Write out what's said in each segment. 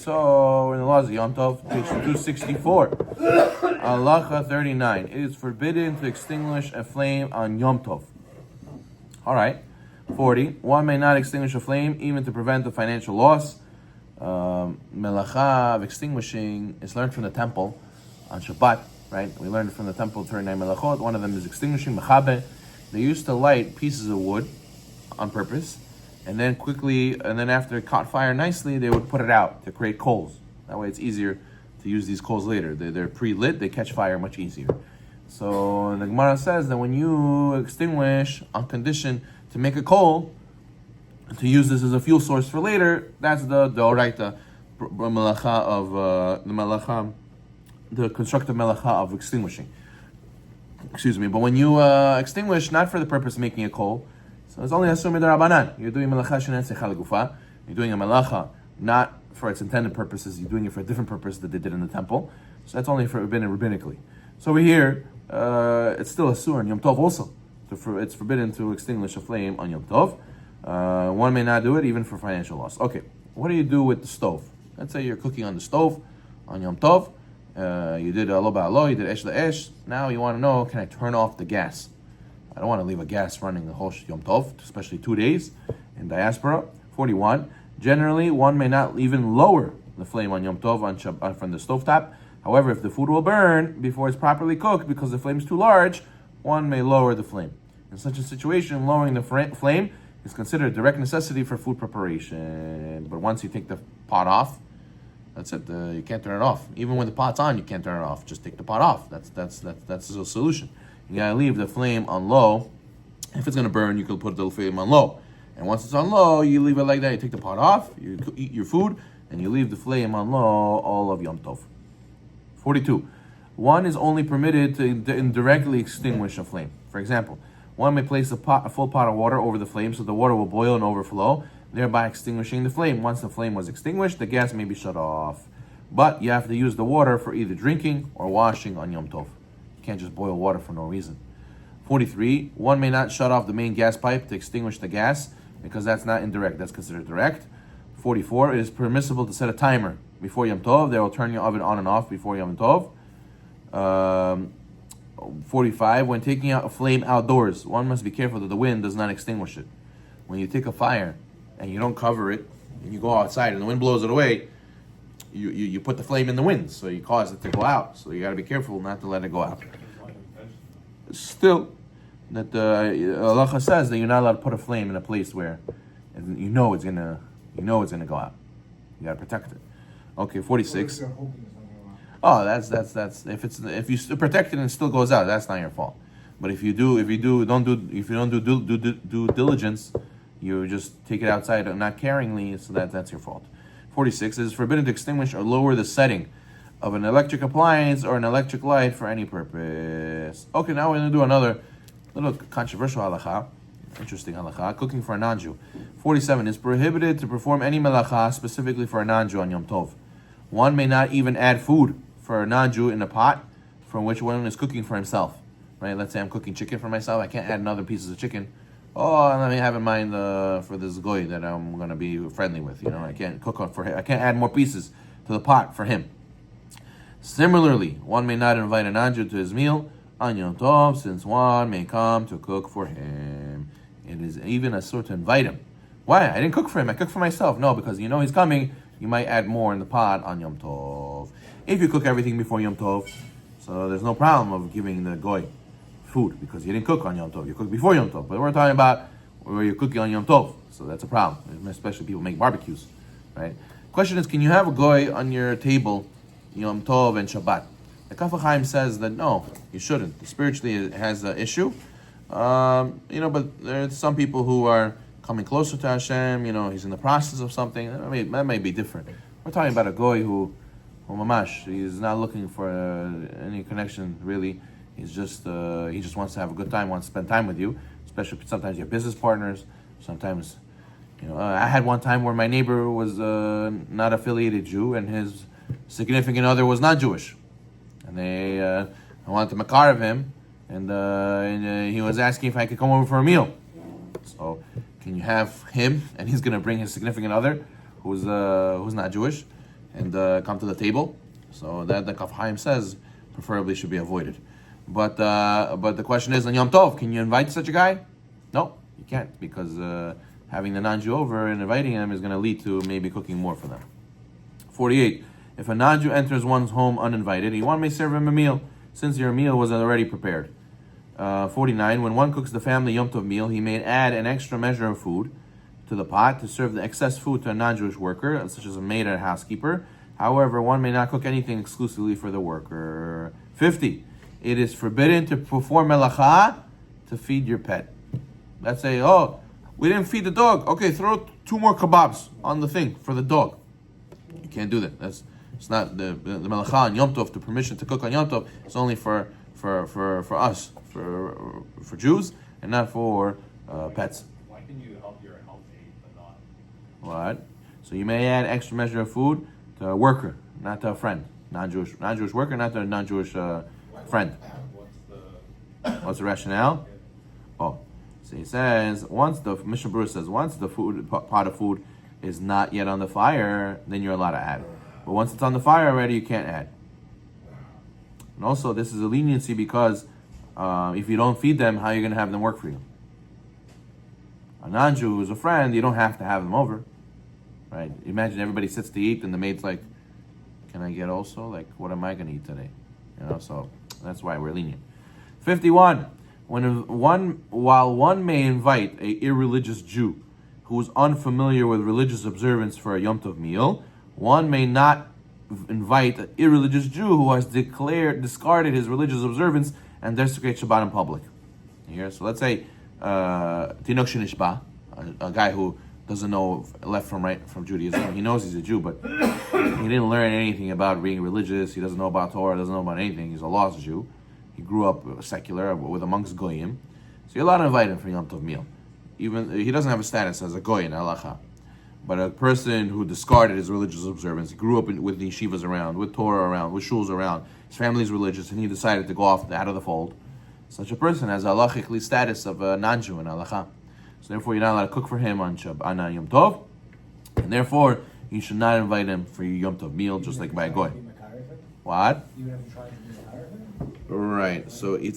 so in the laws of Yom Tov, page 264, Halacha 39. It is forbidden to extinguish a flame on Yom Tov. All right. 40. One may not extinguish a flame even to prevent the financial loss. Melacha of extinguishing is learned from the temple on Shabbat, right? We learned from the temple 39 melachot. One of them is extinguishing, mechabe. They used to light pieces of wood on purpose, and then after it caught fire nicely, they would put it out to create coals. That way it's easier to use these coals later. They're pre-lit, they catch fire much easier. So the Gemara says that when you extinguish on condition to make a coal, to use this as a fuel source for later, that's the oraita melacha of the constructive melacha of extinguishing. Excuse me. But when you extinguish not for the purpose of making a coal, so it's only asur midarabanan. You're doing melacha she'ein seicha legufa. You're doing a melacha not for its intended purposes. You're doing it for a different purpose that they did in the temple. So that's only forbidden rabbinically. So over here, it's still asur on Yom Tov also. So it's forbidden to extinguish a flame on Yom Tov. One may not do it even for financial loss. Okay, what do you do with the stove? Let's say you're cooking on the stove on Yom Tov. You did alo ba'alo, you did esh la'esh. Now you want to know, can I turn off the gas? I don't want to leave a gas running the whole Yom Tov, especially 2 days in diaspora. 41. Generally, one may not even lower the flame on Yom Tov from the stovetop. However, if the food will burn before it's properly cooked because the flame is too large, one may lower the flame. In such a situation, lowering the flame is considered a direct necessity for food preparation. But once you take the pot off, that's it. You can't turn it off. Even when the pot's on, you can't turn it off. Just take the pot off. That's the solution. You gotta leave the flame on low. If it's gonna burn, you could put the flame on low. And once it's on low, you leave it like that. You take the pot off, you eat your food, and you leave the flame on low all of Yom Tov. 42. One is only permitted to indirectly extinguish a flame. For example, one may place a full pot of water over the flame so the water will boil and overflow, thereby extinguishing the flame. Once the flame was extinguished, the gas may be shut off. But you have to use the water for either drinking or washing on Yom Tov. You can't just boil water for no reason. 43. One may not shut off the main gas pipe to extinguish the gas because that's not indirect, that's considered direct. 44. It is permissible to set a timer before Yom Tov. They will turn your oven on and off before Yom Tov. 45. When taking out a flame outdoors, one must be careful that the wind does not extinguish it. When you take a fire and you don't cover it, and you go outside and the wind blows it away, you put the flame in the wind, so you cause it to go out. So you got to be careful not to let it go out. Still, that the Halacha says that you're not allowed to put a flame in a place where you know it's gonna go out. You got to protect it. Okay, 46. Oh, that's if you protect it and it still goes out, that's not your fault. But if you don't do due diligence, you just take it outside not caringly, so that's your fault. 46. It is forbidden to extinguish or lower the setting of an electric appliance or an electric light for any purpose. Okay, now we're going to do another little controversial halacha. Interesting halacha. Cooking for a non-Jew. 47. It's prohibited to perform any melacha specifically for a non-Jew on Yom Tov. One may not even add food for a non-Jew in a pot from which one is cooking for himself. Right? Let's say I'm cooking chicken for myself. I can't add another pieces of chicken. Oh, let me have in mind for this goy that I'm going to be friendly with. I can't cook for him. I can't add more pieces to the pot for him. Similarly, one may not invite a non-Jew to his meal on Yom Tov, since one may come to cook for him. It is even asur to invite him. Why? I didn't cook for him. I cooked for myself. No, because he's coming. You might add more in the pot on Yom Tov. If you cook everything before Yom Tov, so there's no problem of giving the goy food because you didn't cook on Yom Tov. You cooked before Yom Tov. But we're talking about where you're cooking on Yom Tov. So that's a problem. Especially people make barbecues, right? Question is, can you have a goy on your table Yom Tov and Shabbat? The Kaf HaChaim says that no, you shouldn't. Spiritually, it has an issue. But there's some people who are coming closer to Hashem. He's in the process of something. That may be different. We're talking about a goy who mamash, he's not looking for any connection really. He just wants to have a good time, wants to spend time with you. Especially sometimes you're business partners. Sometimes, I had one time where my neighbor was not affiliated Jew and his significant other was not Jewish, and I wanted to makar of him, and he was asking if I could come over for a meal. So, can you have him, and he's going to bring his significant other, who's not Jewish, and come to the table. So that the Kaf Chaim says preferably should be avoided. But the question is, on Yom Tov, can you invite such a guy? No, you can't, because having the non-Jew over and inviting him is going to lead to maybe cooking more for them. 48. If a non-Jew enters one's home uninvited, one may serve him a meal, since your meal was already prepared. 49. When one cooks the family Yom Tov meal, he may add an extra measure of food to the pot to serve the excess food to a non-Jewish worker, such as a maid or a housekeeper. However, one may not cook anything exclusively for the worker. 50. It is forbidden to perform melacha to feed your pet. Let's say, oh, we didn't feed the dog. Okay, throw 2 more kebabs on the thing for the dog. You can't do that. It's not the melacha on Yom Tov, the permission to cook on Yom Tov. It's only for us, for Jews, and not for pets. Why can you help your health aid but not? What? So you may add extra measure of food to a worker, not to a friend. Non-Jewish worker, not to a non-Jewish friend. What's the rationale? Oh, so he says once the Mishnah Berurah says once the food pot of food is not yet on the fire, then you're allowed to add. But once it's on the fire already, you can't add. And also, this is a leniency because if you don't feed them, how are you going to have them work for you? A non-Jew who's a friend, you don't have to have them over, right? Imagine everybody sits to eat and the maid's like, "Can I get also? Like, what am I going to eat today?" So that's why we're lenient. 51. While one may invite a irreligious Jew who is unfamiliar with religious observance for a Yom Tov meal, one may not invite an irreligious Jew who has discarded his religious observance and desecrates Shabbat in public. Here, so let's say Tinok Shenishba, a guy who doesn't know left from right from Judaism. He knows he's a Jew, but he didn't learn anything about being religious. He doesn't know about Torah, doesn't know about anything. He's a lost Jew. He grew up secular with amongst Goyim. So you're allowed to invite him for Yom Tov meal. Even he doesn't have a status as a Goy in Halacha. But a person who discarded his religious observance, he grew up with the yeshivas around, with Torah around, with shuls around, his family's religious, and he decided to go off out of the fold. Such a person has a halachically status of a non-Jew in Halacha. So therefore, you're not allowed to cook for him on Yom Tov, and therefore, you should not invite him for your Yom Tov meal, just like by a Goy. What? Right. So you're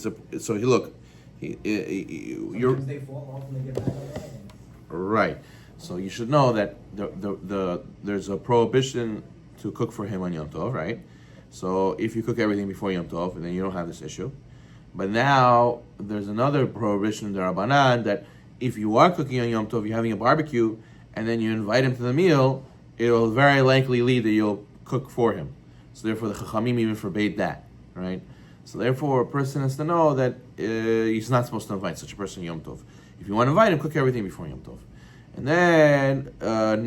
right. So you should know that there's a prohibition to cook for him on Yom Tov, right? So if you cook everything before Yom Tov, then you don't have this issue. But now there's another prohibition in the Rabbanan that if you are cooking on Yom Tov, you're having a barbecue, and then you invite him to the meal, it will very likely lead that you'll cook for him. So therefore, the Chachamim even forbade that, right? So therefore, a person has to know that he's not supposed to invite such a person Yom Tov. If you want to invite him, cook everything before Yom Tov. And then,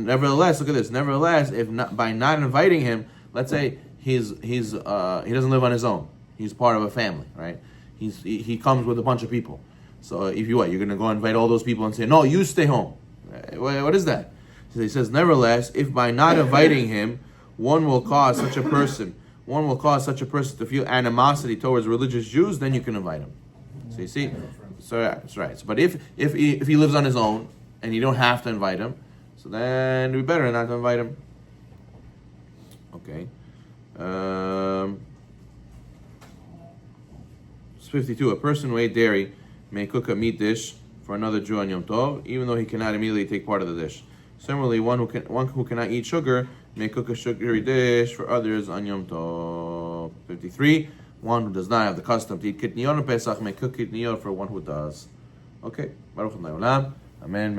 nevertheless, look at this. Nevertheless, if not, by not inviting him, let's say he doesn't live on his own. He's part of a family, right? He comes with a bunch of people. So if you're going to go invite all those people and say, no, you stay home. What is that? So he says, nevertheless, if by not inviting him, one will cause such a person to feel animosity towards religious Jews, then you can invite him. So you see, so that's right. But if he lives on his own and you don't have to invite him, so then it'd be better not to invite him. Okay. 52. A person who ate dairy may cook a meat dish for another Jew on Yom Tov, even though he cannot immediately take part of the dish. Similarly, one who cannot eat sugar may cook a sugary dish for others on Yom Tov. 53. One who does not have the custom to eat kitniyot on Pesach may cook kitniyot for one who does. Okay. Baruch Adonai Olam. Amen.